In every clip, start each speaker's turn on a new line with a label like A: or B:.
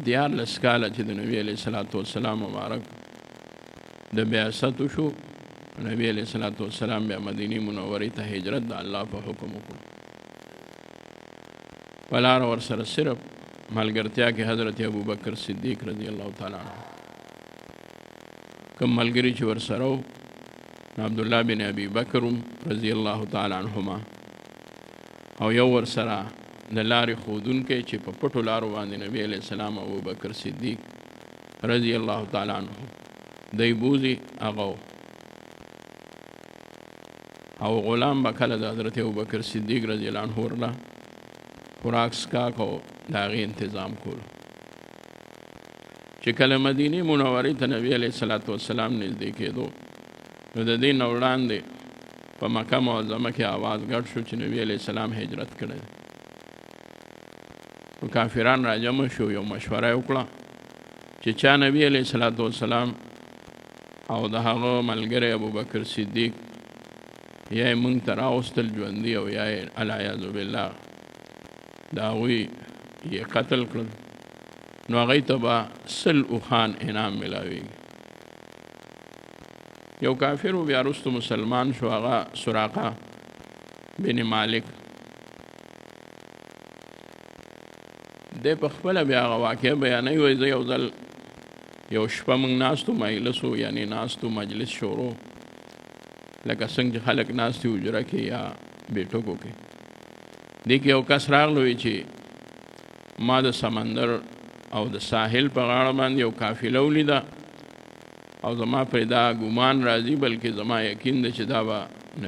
A: 14 کاله چې د نبی علیه الصلاۃ والسلام مبارک د بعثت وشو، نبی علیه الصلاۃ والسلام بیا مدینه منورې ته هجرت د الله په حکم وکړو. په لار ورسره صرف ملګرتیا کې حضرت ابوبکر صدیق رضی الله تعالی عنہ کوم ملګري چې ورسره و، عبدالله بن ابي بکر رضی الله تعالی عنهما، او یو ورسره د لارې ښودونکی چې په پټو لارو باندې نبی علیه السلام ابوبکر صدیق رضی الله تعالی عنه دی بوزي هغه، او غلام به کله د حضرت ابوبکر صدیق رضی الله عنه ورله خوراک څښاک او د هغې انتظام کولو. چې کله مدینې منورې ته نبی علیه الصلاۃ والسلام نږدې کېدو، نو د دې نه وړاندې په مکه معظمه کې آواز ګډ شو چې نبی علیه السلام هجرت کړی دی. نو کافران راجمع شو، یو مشوره یې وکړه چې چا نبی علیه الصلاۃ والسلام او د هغه ملګری ابوبکر صدیق یا یې موږ ته راوستل ژوندي او یا یې العیاذ بالله د هغوی یې قتل کړل، نو هغوی ته به 100 اوښان انعام ملاویږي. یو کافر و بیا وروسته مسلمان شو، هغه سراقه بن مالک دی په خپله بیا هغه واقعه بیانوي، وایي زه یو ځل یو شپه موږ ناستو مجلس و، یعنې ناستو مجلس شروع لکه څنګه چې خلک ناست دي حجره کې یا بیټکو کې. دې کې یو کس راغلی وي چې ما د سمندر او د ساحل په غاړه باندې یو قافله ولیده او زما پرې دا ګمان راځي، بلکې زما یقین دی چې دا به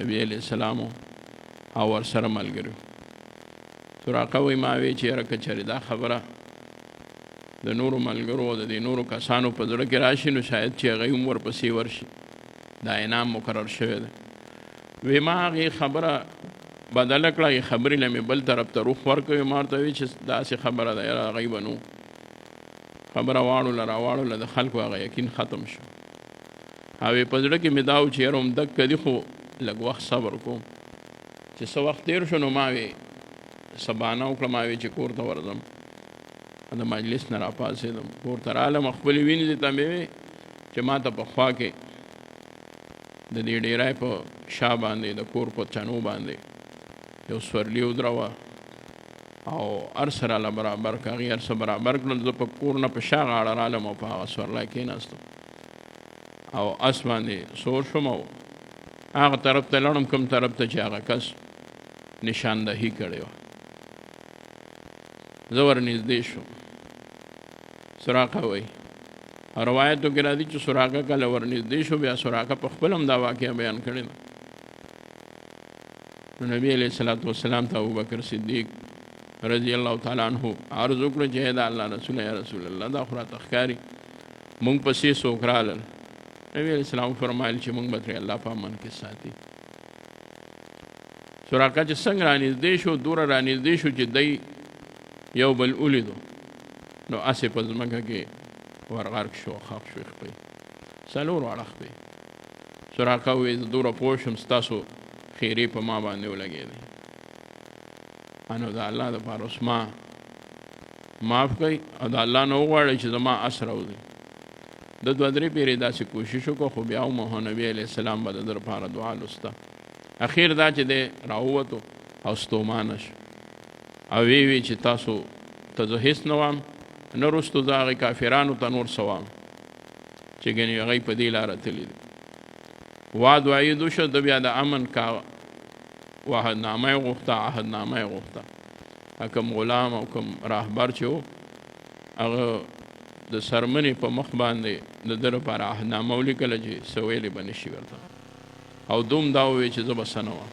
A: نبی علیه السلام او ورسره ملګري. سراقه وایي ما وی چې یاره که چېرې دا خبره د نورو ملګرو او د دې نورو کسانو په زړه کې راشي، نو شاید چې هغوی هم ورپسې ورشي، دا انعام مقرر شوی دی. وی ما هغې خبره بدله کړه، هغې خبرې له مې بل طرف ته روخ ورکوي. ما ورته وی چې داسې خبره ده، یاره هغوی به نو خبره واړوله راواړوله، د خلکو هغه یقین ختم شو. او په زړه کې مې دا و چې یاره همدکه دي، خو لږ وخت صبر کوم. چې څه وخت تېر شو، نو ما وی سبانه وکړه، ما وی چې کور ته ورځم، د مجلس نه راپاڅېدم، کور ته رالم، خپلې وینې دې ته مې وی چې ما ته په خوا کې د دې ډیرای په شا باندې د کور په چنو باندې یو سورلي ودروه او هر څه راله برابر کړه. هغې هر څه برابر کړل، زه په کور نه په شا غاړه رالم او په هغه سورلی کېناستم او اس باندې سور شوم او هغه طرف ته لاړم کوم طرف ته چې هغه کس نشاندهي کړې وه. زه ورنږدې شوم. سراقه وایي روایتو کې راځي چې سراقه کله ورنږدې شو، بیا سراقه په خپل هم دا واقعه بیان کړې ده. نو نبی علیه الصلاۃ والسلام ته ابوبکر صدیق رضی الله تعالی عنه عرض وکړه چې د الله رسول یا رسول الله دا خو راته ښکاري موږ پسې څوک رالل. نبی علیه السلام فرمایل چې موږ به ترې الله په امن کې ساتي. سراقه چې څنګه رانږدې شو، دوره رانږدې شو چې دی یو بل ولیدو، نو هسې په ځمکه کې ورغرق شو، خاک شو خپې 4 واړه خپې. سراقه وویل زه دومره پوه شم ستاسو خیرې په ما باندې ولګېدې، نو د الله دپاره اوس ما معاف کوئ او د الله نه وغواړئ چې زما اس راوځي. د 2-3 پیرې داسې کوشش وکړو، خو بیا هم نبي علیه السلام به د ده لپاره دعا لوسته. اخیر دا چې دی راووتو او ستومانه شو او وی چې تاسو ته زه هېڅ نه وام، نه وروستو زه هغې کافرانو ته نور څه وام چې ګنې هغوی په دې لاره تللي دي. وعد وعید وشو، ده بیا د امن کا عهدنامه یې غوښته، عهدنامه یې غوښته. کوم غلام او کوم راهبر چې و، هغه د څرمنې په مخ باندې د ده لپاره عهدنامه ولیکله چې څه ویلې به نه شي ورته، او دوم دا وویل چې زه به څه نه وم.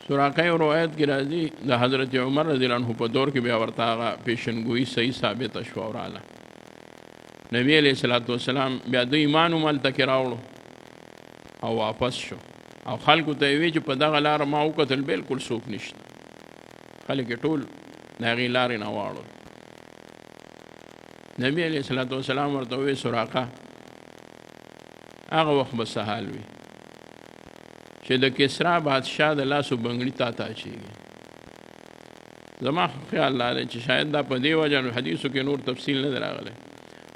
A: سراقه یو روایت کې راځي د حضرت عمر رضی الله عنه په دور کې بیا ورته هغه پیشنګویي صحیح ثابته شوه او راله. نبی علیه الصلاۃ والسلام بیا د ایمان هم هلته کې راوړو او واپس شو او خلکو ته یې وی چې په دغه لاره ما وکتل بالکل څوک نشته، خلک یې ټول د هغې لارې نه واړول. نبی علیه الصلاۃ والسلام ورته وویل سراقه هغه وخت به څه حال وي چې د کسرا بادشاه د لاسو بنګړي تا ته اچېږي، زما خیال دا دی چې شاید دا په دې وجه حدیثو کې نور تفصیل نه دی راغلی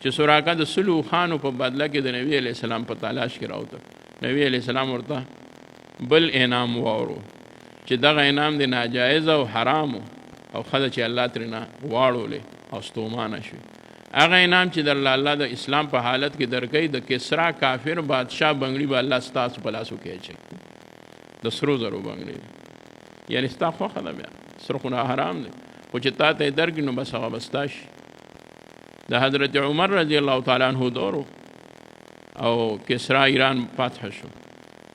A: چې سراقه د سلو خانو په بدله کې د نبی علیه السلام په تلاش کې راوته. نبی علیه السلام ورته بل انعام واورو چې دغه انعام دی ناجایز او حرام او ښه چې الله ترېنه واړولې او ستومانه شوي. هغه انعام چې درله الله د اسلام په حالت کې درکوي د کسرا کافر بادشاه بنګړي به الله ستاسو په لاسو کې اچوي د سرو زرو بنګړي یعنی ستا خوښه ده بیا سره خو نه حرام دی خو چې تا ته یې درکړي نو بس هغه به ستا شي. د حضرت عمر رضی الله تعالی عنه دور او کسرا ایران فتح شو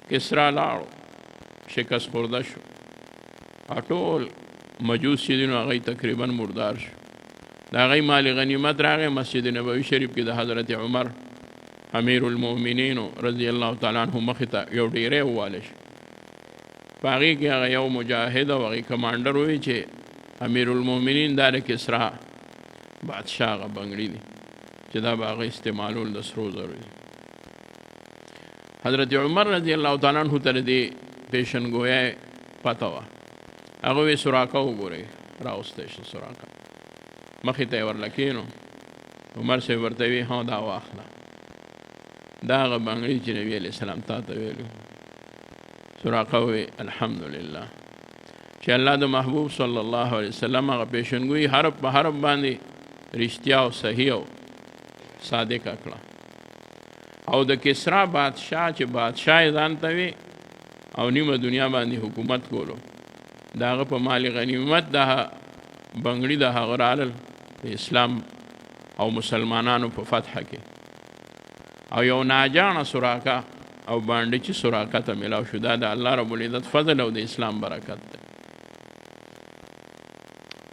A: کسرا لاړو شکست خورده شو ټول مجوس چې دي نو هغوی تقریبا مردار شو. د هغوی مال غنیمت راغی مسجد نبوي شریف کې د حضرت عمر امیر المؤمنین رضی الله تعالی عنه مخې ته یو ډیری ووالی شو. په هغې کې هغه یو مجاهد او هغې کمانډر ووی چې امیر المؤمنین دا د کسرا بادشاه هغه بنګړي دي چې دا به هغه استعمالول د سرو زرو دي. حضرت عمر رضی الله تعالی عنه ته د دې پیشنګویۍ پته وه. هغه وی سراقه وګورئ راوستی شو سراقه مخې ته یې ورله کېنو. عمر صاحب ورته وی ها دا واخله دا هغه بنګړي چې نبي علیه السلام تا ته ویلو. سراقه وی الحمدلله چې الله د محبوب صلی الله علیه وسلم هغه پیشنګویي حرف په حرف باندې رښتیا او صحیح او صادقه کړه. او د کسرا بادشاه چې بادشاه یې ځان ته وي او نیمه دنیا باندې حکومت کولو د هغه په مال غنیمت د بنګړي د هغه رالل د اسلام او مسلمانانو په فتح کې او یو ناجانه سراقه او باندې چې سراقه ته میلاو شو دا د الله رب العزت فضل او د اسلام برکت دی.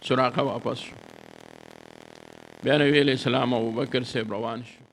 A: سراقه واپس شو. بیا نبی علیہ السلام ابوبکر صاحب روان شو.